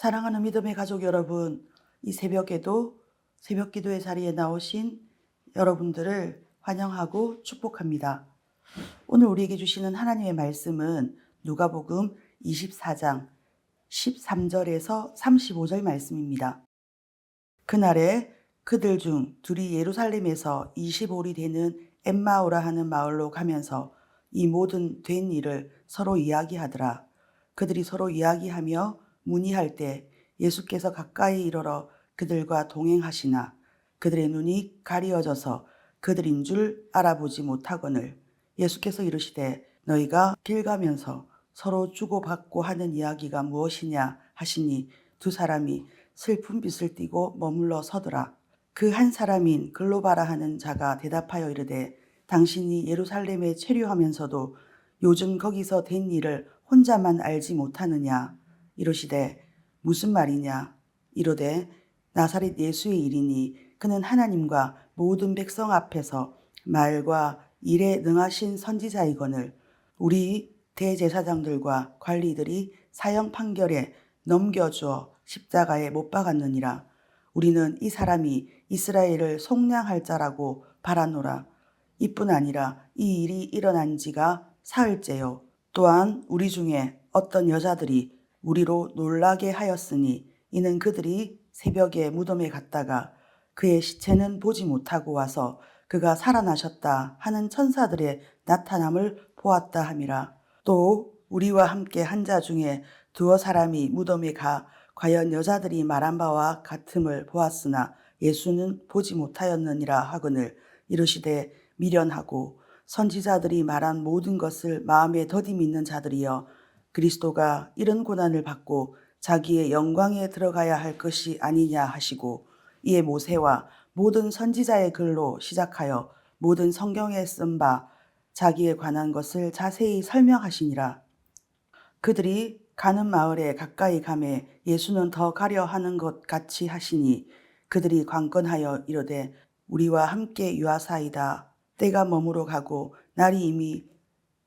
사랑하는 믿음의 가족 여러분, 이 새벽에도 새벽 기도의 자리에 나오신 여러분들을 환영하고 축복합니다. 오늘 우리에게 주시는 하나님의 말씀은 누가복음 24장 13절에서 35절 말씀입니다. 그날에 그들 중 둘이 예루살렘에서 25里되는 엠마오라 하는 마을로 가면서 이 모든 된 일을 서로 이야기하더라. 그들이 서로 이야기하며 문의할 때 예수께서 가까이 이르러 그들과 동행하시나 그들의 눈이 가리어져서 그들인 줄 알아보지 못하거늘 예수께서 이르시되 너희가 길 가면서 서로 주고받고 하는 이야기가 무엇이냐 하시니 두 사람이 슬픈 빛을 띠고 머물러 서더라. 그 한 사람인 글로바라 하는 자가 대답하여 이르되 당신이 예루살렘에 체류하면서도 요즘 거기서 된 일을 혼자만 알지 못하느냐. 이르시되 무슨 말이냐. 이르되 나사렛 예수의 일이니 그는 하나님과 모든 백성 앞에서 말과 일에 능하신 선지자이거늘 우리 대제사장들과 관리들이 사형 판결에 넘겨주어 십자가에 못 박았느니라. 우리는 이 사람이 이스라엘을 속량할 자라고 바라노라. 이뿐 아니라 이 일이 일어난 지가 사흘째요. 또한 우리 중에 어떤 여자들이 우리로 놀라게 하였으니 이는 그들이 새벽에 무덤에 갔다가 그의 시체는 보지 못하고 와서 그가 살아나셨다 하는 천사들의 나타남을 보았다 함이라. 또 우리와 함께 한 자 중에 두어 사람이 무덤에 가 과연 여자들이 말한 바와 같음을 보았으나 예수는 보지 못하였느니라 하거늘 이르시되 미련하고 선지자들이 말한 모든 것을 마음에 더디 믿는 자들이여 그리스도가 이런 고난을 받고 자기의 영광에 들어가야 할 것이 아니냐 하시고 이에 모세와 모든 선지자의 글로 시작하여 모든 성경에 쓴 바 자기에 관한 것을 자세히 설명하시니라. 그들이 가는 마을에 가까이 가매 예수는 더 가려 하는 것 같이 하시니 그들이 관건하여 이르되 우리와 함께 유하사이다. 때가 머무러 가고 날이 이미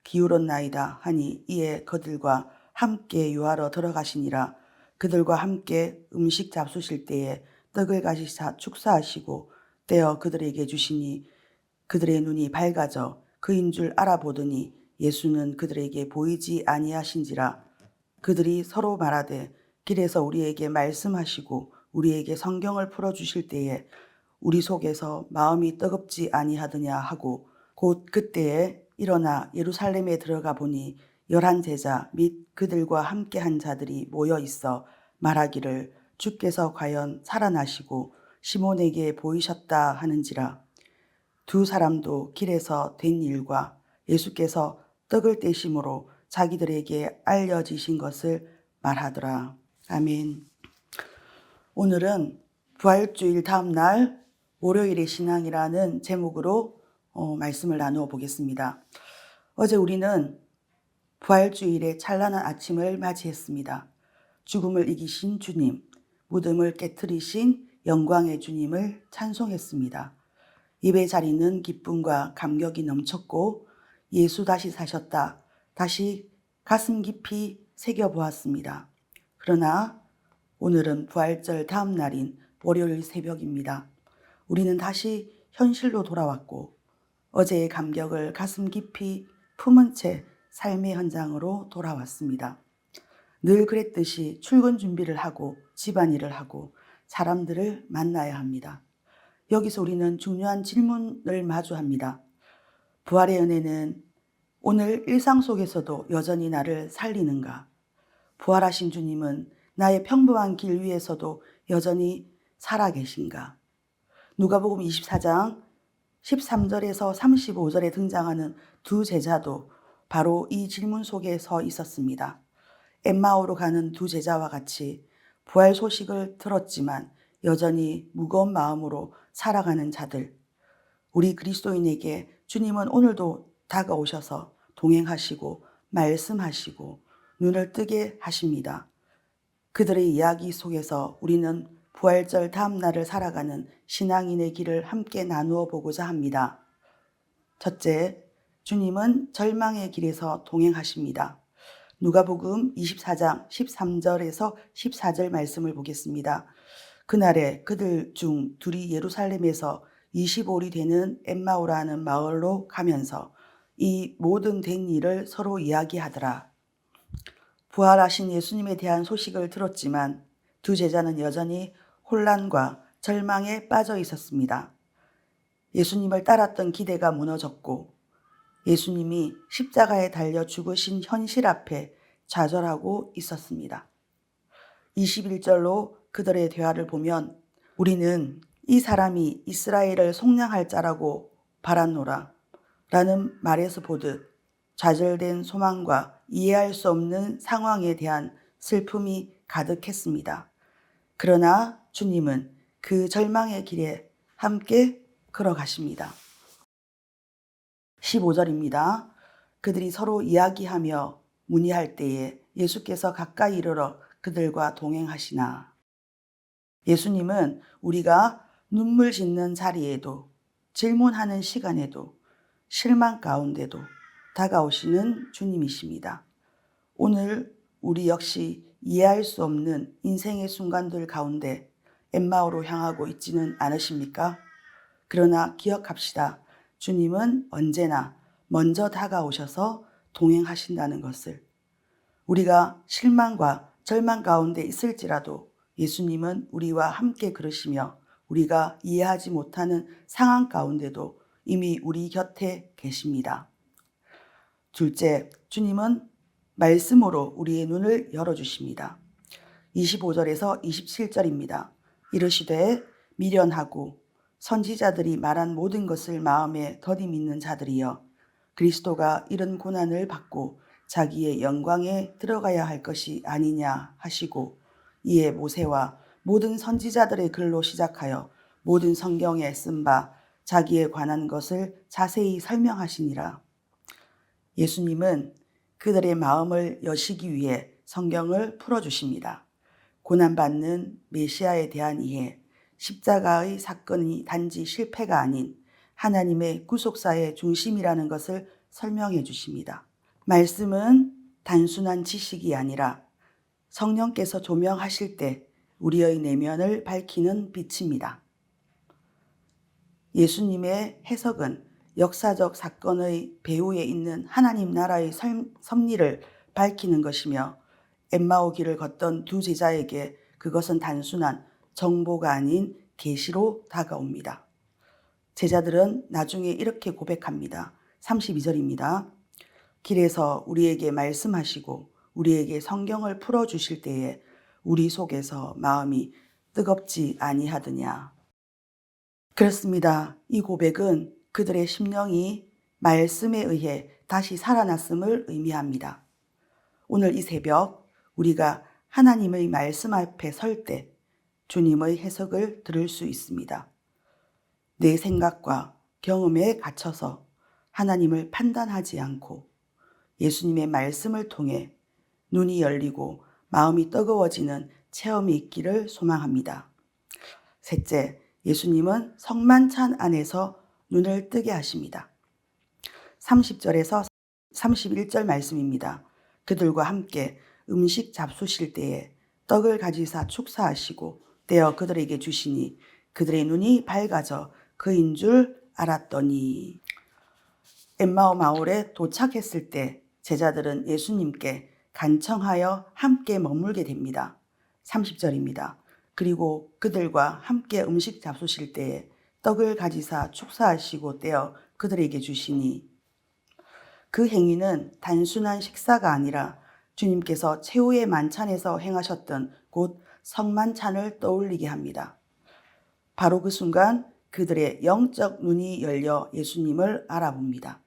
기울었나이다 하니 이에 그들과 함께 유하러 들어가시니라. 그들과 함께 음식 잡수실 때에 떡을 가지사 축사하시고 떼어 그들에게 주시니 그들의 눈이 밝아져 그인 줄 알아보더니 예수는 그들에게 보이지 아니하신지라. 그들이 서로 말하되 길에서 우리에게 말씀하시고 우리에게 성경을 풀어주실 때에 우리 속에서 마음이 뜨겁지 아니하더냐 하고 곧 그때에 일어나 예루살렘에 들어가 보니 11 제자 및 그들과 함께한 자들이 모여 있어 말하기를 주께서 과연 살아나시고 시몬에게 보이셨다 하는지라. 두 사람도 길에서 된 일과 예수께서 떡을 떼심으로 자기들에게 알려지신 것을 말하더라. 아멘. 오늘은 부활주일 다음 날 월요일의 신앙이라는 제목으로 말씀을 나누어 보겠습니다. 어제 우리는 부활주일의 찬란한 아침을 맞이했습니다. 죽음을 이기신 주님, 무덤을 깨트리신 영광의 주님을 찬송했습니다. 예배 자리는 기쁨과 감격이 넘쳤고 예수 다시 사셨다. 다시 가슴 깊이 새겨보았습니다. 그러나 오늘은 부활절 다음 날인 월요일 새벽입니다. 우리는 다시 현실로 돌아왔고 어제의 감격을 가슴 깊이 품은 채 삶의 현장으로 돌아왔습니다. 늘 그랬듯이 출근 준비를 하고 집안일을 하고 사람들을 만나야 합니다. 여기서 우리는 중요한 질문을 마주합니다. 부활의 은혜는 오늘 일상 속에서도 여전히 나를 살리는가? 부활하신 주님은 나의 평범한 길 위에서도 여전히 살아계신가? 누가복음 24장 13절에서 35절에 등장하는 두 제자도 바로 이 질문 속에 서 있었습니다. 엠마오로 가는 두 제자와 같이 부활 소식을 들었지만 여전히 무거운 마음으로 살아가는 자들. 우리 그리스도인에게 주님은 오늘도 다가오셔서 동행하시고 말씀하시고 눈을 뜨게 하십니다. 그들의 이야기 속에서 우리는 부활절 다음 날을 살아가는 신앙인의 길을 함께 나누어 보고자 합니다. 첫째, 주님은 절망의 길에서 동행하십니다. 누가복음 24장 13절에서 14절 말씀을 보겠습니다. 그날에 그들 중 둘이 예루살렘에서 25里되는 엠마오라는 마을로 가면서 이 모든 된 일을 서로 이야기하더라. 부활하신 예수님에 대한 소식을 들었지만 두 제자는 여전히 혼란과 절망에 빠져 있었습니다. 예수님을 따랐던 기대가 무너졌고 예수님이 십자가에 달려 죽으신 현실 앞에 좌절하고 있었습니다. 21절로 그들의 대화를 보면 우리는 이 사람이 이스라엘을 속량할 자라고 바랐노라 라는 말에서 보듯 좌절된 소망과 이해할 수 없는 상황에 대한 슬픔이 가득했습니다. 그러나 주님은 그 절망의 길에 함께 걸어가십니다. 15절입니다. 그들이 서로 이야기하며 문의할 때에 예수께서 가까이 이르러 그들과 동행하시나. 예수님은 우리가 눈물 짓는 자리에도 질문하는 시간에도 실망 가운데도 다가오시는 주님이십니다. 오늘 우리 역시 이해할 수 없는 인생의 순간들 가운데 엠마오로 향하고 있지는 않으십니까? 그러나 기억합시다. 주님은 언제나 먼저 다가오셔서 동행하신다는 것을. 우리가 실망과 절망 가운데 있을지라도 예수님은 우리와 함께 걸으시며 우리가 이해하지 못하는 상황 가운데도 이미 우리 곁에 계십니다. 둘째, 주님은 말씀으로 우리의 눈을 열어주십니다. 25절에서 27절입니다. 이르시되 미련하고 선지자들이 말한 모든 것을 마음에 더디 믿는 자들이여 그리스도가 이런 고난을 받고 자기의 영광에 들어가야 할 것이 아니냐 하시고 이에 모세와 모든 선지자들의 글로 시작하여 모든 성경에 쓴 바 자기에 관한 것을 자세히 설명하시니라. 예수님은 그들의 마음을 여시기 위해 성경을 풀어주십니다. 고난받는 메시아에 대한 이해, 십자가의 사건이 단지 실패가 아닌 하나님의 구속사의 중심이라는 것을 설명해 주십니다. 말씀은 단순한 지식이 아니라 성령께서 조명하실 때 우리의 내면을 밝히는 빛입니다. 예수님의 해석은 역사적 사건의 배후에 있는 하나님 나라의 섭리를 밝히는 것이며 엠마오 길을 걷던 두 제자에게 그것은 단순한 정보가 아닌 계시로 다가옵니다. 제자들은 나중에 이렇게 고백합니다. 32절입니다. 길에서 우리에게 말씀하시고 우리에게 성경을 풀어주실 때에 우리 속에서 마음이 뜨겁지 아니하더냐. 그렇습니다. 이 고백은 그들의 심령이 말씀에 의해 다시 살아났음을 의미합니다. 오늘 이 새벽 우리가 하나님의 말씀 앞에 설 때 주님의 해석을 들을 수 있습니다. 내 생각과 경험에 갇혀서 하나님을 판단하지 않고 예수님의 말씀을 통해 눈이 열리고 마음이 뜨거워지는 체험이 있기를 소망합니다. 셋째, 예수님은 성만찬 안에서 눈을 뜨게 하십니다. 30절에서 31절 말씀입니다. 그들과 함께 음식 잡수실 때에 떡을 가지사 축사하시고 떼어 그들에게 주시니 그들의 눈이 밝아져 그인 줄 알았더니. 엠마오 마을에 도착했을 때 제자들은 예수님께 간청하여 함께 머물게 됩니다. 30절입니다. 그리고 그들과 함께 음식 잡수실 때에 떡을 가지사 축사하시고 떼어 그들에게 주시니. 그 행위는 단순한 식사가 아니라 주님께서 최후의 만찬에서 행하셨던 곧 성만찬을 떠올리게 합니다. 바로 그 순간 그들의 영적 눈이 열려 예수님을 알아봅니다.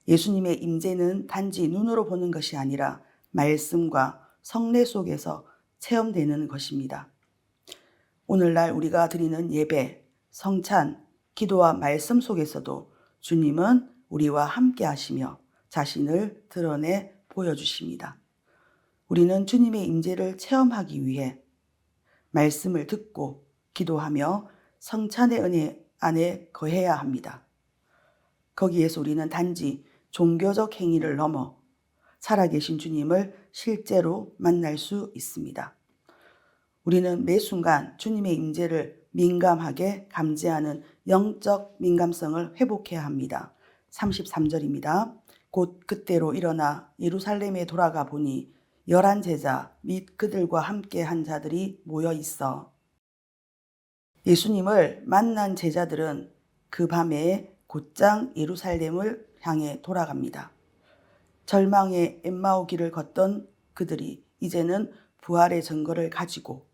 예수님의 임재는 단지 눈으로 보는 것이 아니라 말씀과 성례 속에서 체험되는 것입니다. 오늘날 우리가 드리는 예배, 성찬, 기도와 말씀 속에서도 주님은 우리와 함께 하시며 자신을 드러내 보여주십니다. 우리는 주님의 임재를 체험하기 위해 말씀을 듣고 기도하며 성찬의 은혜 안에 거해야 합니다. 거기에서 우리는 단지 종교적 행위를 넘어 살아계신 주님을 실제로 만날 수 있습니다. 우리는 매 순간 주님의 임재를 민감하게 감지하는 영적 민감성을 회복해야 합니다. 33절입니다. 곧 그때로 일어나 예루살렘에 돌아가 보니 11 제자 및 그들과 함께 한 자들이 모여 있어. 예수님을 만난 제자들은 그 밤에 곧장 예루살렘을 향해 돌아갑니다. 절망의 엠마오 길을 걷던 그들이 이제는 부활의 증거를 가지고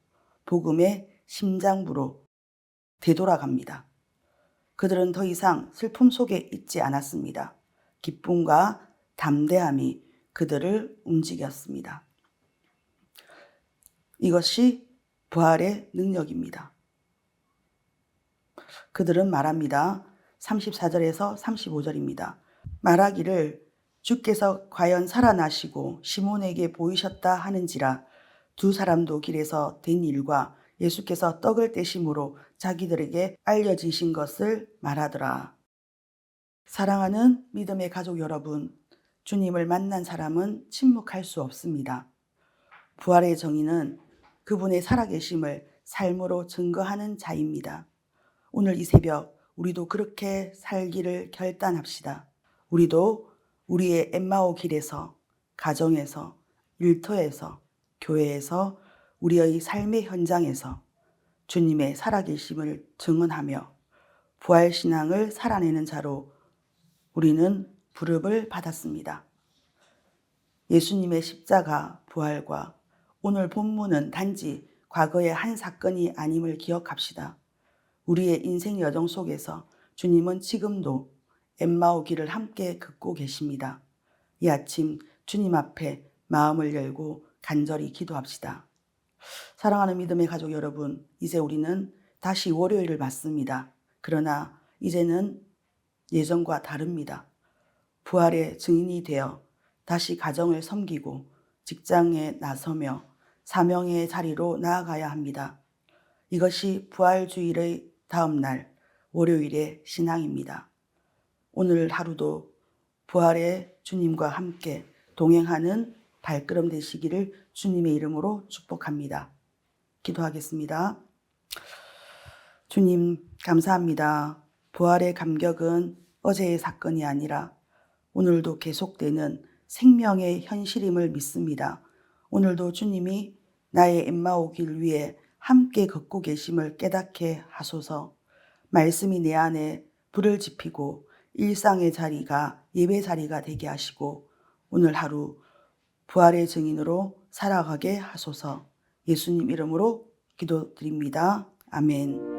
복음의 심장부로 되돌아갑니다. 그들은 더 이상 슬픔 속에 있지 않았습니다. 기쁨과 담대함이 그들을 움직였습니다. 이것이 부활의 능력입니다. 그들은 말합니다. 34절에서 35절입니다. 말하기를 주께서 과연 살아나시고 시몬에게 보이셨다 하는지라 두 사람도 길에서 된 일과 예수께서 떡을 떼심으로 자기들에게 알려지신 것을 말하더라. 사랑하는 믿음의 가족 여러분, 주님을 만난 사람은 침묵할 수 없습니다. 부활의 정의는 그분의 살아계심을 삶으로 증거하는 자입니다. 오늘 이 새벽 우리도 그렇게 살기를 결단합시다. 우리도 우리의 엠마오 길에서, 가정에서, 일터에서, 교회에서, 우리의 삶의 현장에서 주님의 살아계심을 증언하며 부활신앙을 살아내는 자로 우리는 부름을 받았습니다. 예수님의 십자가 부활과 오늘 본문은 단지 과거의 한 사건이 아님을 기억합시다. 우리의 인생 여정 속에서 주님은 지금도 엠마오 길을 함께 걷고 계십니다. 이 아침 주님 앞에 마음을 열고 간절히 기도합시다. 사랑하는 믿음의 가족 여러분, 이제 우리는 다시 월요일을 맞습니다. 그러나 이제는 예전과 다릅니다. 부활의 증인이 되어 다시 가정을 섬기고 직장에 나서며 사명의 자리로 나아가야 합니다. 이것이 부활주일의 다음 날 월요일의 신앙입니다. 오늘 하루도 부활의 주님과 함께 동행하는 발걸음 되시기를 주님의 이름으로 축복합니다. 기도하겠습니다. 주님 감사합니다. 부활의 감격은 어제의 사건이 아니라 오늘도 계속되는 생명의 현실임을 믿습니다. 오늘도 주님이 나의 엠마오 길 위에 함께 걷고 계심을 깨닫게 하소서. 말씀이 내 안에 불을 지피고 일상의 자리가 예배 자리가 되게 하시고 오늘 하루 부활의 증인으로 살아가게 하소서. 예수님 이름으로 기도드립니다. 아멘.